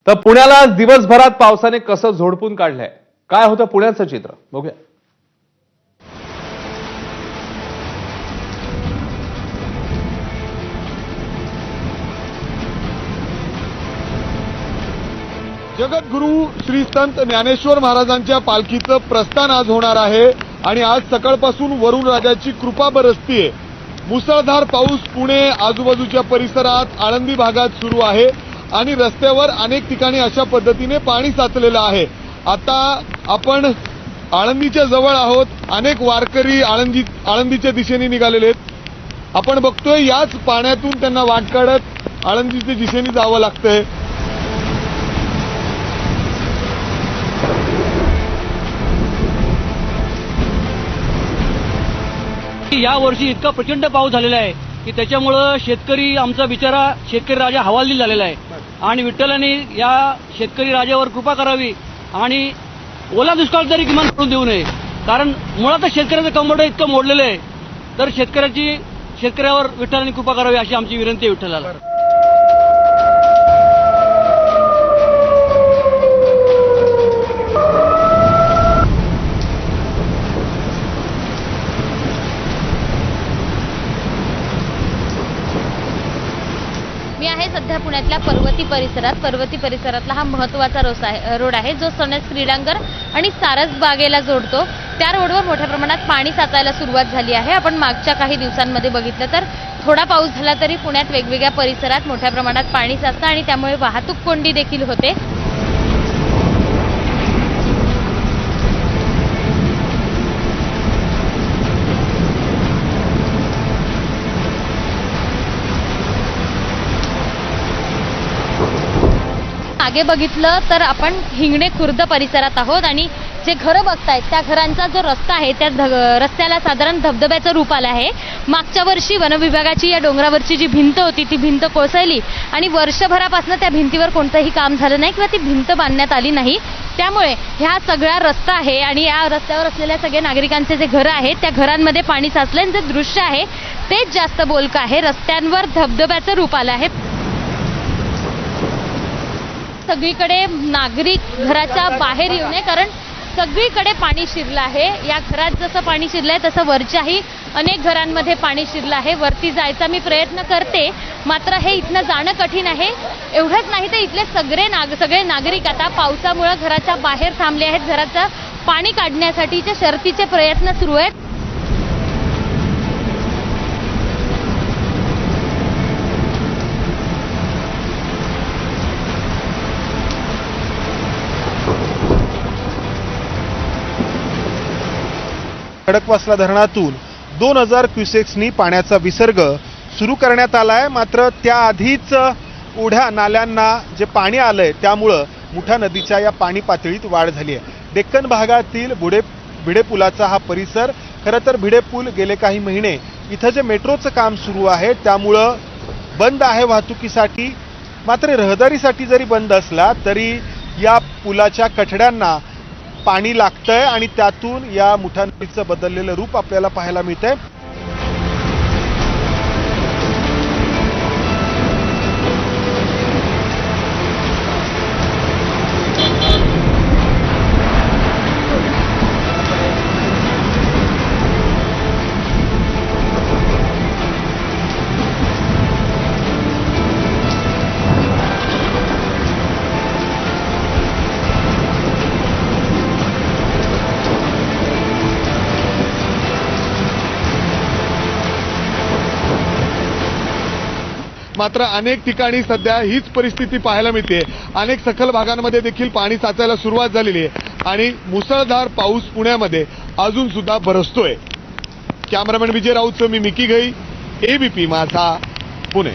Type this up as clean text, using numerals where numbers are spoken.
तर पुण्याला आज दिवसभरात पावसाने कसं झोडपून काढलंय, काय होतं पुण्याचं चित्र बघूया. जगद्गुरू श्री संत ज्ञानेश्वर महाराजांच्या पालखीचं प्रस्थान आज होणार आहे आणि आज सकाळपासून वरुण राजाची कृपा बरसतीये. मुसळधार पाऊस पुणे आजूबाजूच्या परिसरात आळंदी भागात सुरू आहे आणि रस्त्यावर अनेक ठिकाणी अशा पद्धतीने पाणी साचलेलं आहे. आता आपण आळंदीच्या जवळ आहोत. अनेक वारकरी आळंदीच्या दिशेने निघालेले आहेत. आपण बघतोय याच पाण्यातून त्यांना वाट काढत आळंदीच्या दिशेने जावं लागतंय. या वर्षी इतका प्रचंड पाऊस झालेला आहे की त्याच्यामुळं शेतकरी आमचा बिचारा शेतकरी राजा हवालदिल झालेला आहे आणि विठ्ठलाने या शेतकरी राजावर कृपा करावी आणि ओला दुष्काळ तरी किमान करून देऊ नये. कारण मुळातच शेतकऱ्याचं कंबरडं इतकं मोडलेलं आहे, तर शेतकऱ्यावर विठ्ठलाने कृपा करावी अशी आमची विनंती आहे विठ्ठलाला. मी आहे सध्या पुण्यातल्या पर्वती परिसरातला हा महत्त्वाचा रोड आहे जो सणस क्रीडांगर आणि सारस बागेला जोडतो. त्या रोडवर मोठ्या प्रमाणात पाणी साचायला सुरुवात झाली आहे. आपण मागच्या काही दिवसांमध्ये बघितलं तर थोडा पाऊस झाला तरी पुण्यात वेगवेगळ्या परिसरात मोठ्या प्रमाणात पाणी साचतं आणि त्यामुळे वाहतूक कोंडी देखील होते. मागे बघितलं तर आपण हिंगणे खुर्द परिसरात आहोत आणि जे घरं बघतायत त्या घरांचा जो रस्ता आहे त्या रस्त्याला साधारण धबधब्याचं रूप आलं आहे. मागच्या वर्षी वनविभागाची या डोंगरावरची जी भिंत होती ती भिंत कोसळली आणि वर्षभरापासून त्या भिंतीवर कोणतंही काम झालं नाही किंवा ती भिंत बांधण्यात आली नाही. त्यामुळे ह्या सगळा रस्ता आहे आणि या रस्त्यावर असलेल्या सगळ्या नागरिकांचे जे घरं आहेत त्या घरांमध्ये पाणी साचलं. जे दृश्य आहे तेच जास्त बोलकं आहे. रस्त्यांवर धबधब्याचं रूप आलं आहे. सगळीकडे नागरिक घराच्या बाहेर येऊ नये कारण सगळीकडे पाणी शिरलं आहे. या घरात जसं पाणी शिरलंय तसं वरच्याही अनेक घरांमध्ये पाणी शिरलं आहे. वरती जायचा मी प्रयत्न करते मात्र हे इथनं जाणं कठीण आहे. एवढंच नाही तर इथले सगळे नागरिक आता पावसामुळे घराच्या बाहेर थांबले आहेत. घराचं पाणी काढण्यासाठीचे शर्थीचे प्रयत्न सुरू आहेत. खडकवासला धरणातून 2000 क्युसेक्सनी पाण्याचा विसर्ग सुरू करण्यात आलाय. मात्र त्याआधीच ओढ्या नाल्यांना जे पाणी आलंय त्यामुळं मुठा नदीच्या या पाणी पातळीत वाढ झाली आहे. डेक्कन भागातील भिडे पुलाचा हा परिसर, खरं तर भिडे पूल गेले काही महिने इथं जे मेट्रोचं काम सुरू आहे त्यामुळं बंद आहे वाहतुकीसाठी. मात्र रहदारीसाठी जरी बंद असला तरी या पुलाच्या कठड्यांना पाणी लागतंय आणि त्यातून या मुठा नदीचं बदललेलं रूप आपल्याला पाहायला मिळतंय. मात्र अनेक ठिकाणी सध्या हीच परिस्थिती पाहायला मिळते. अनेक सखल भागांमध्ये देखील पाणी साचायला सुरुवात झालेली आहे आणि मुसळधार पाऊस पुण्यामध्ये अजून सुद्धा बरसतोय. कॅमेरामॅन विजय राऊतचं मी मिकी घई, एबीपी माझा.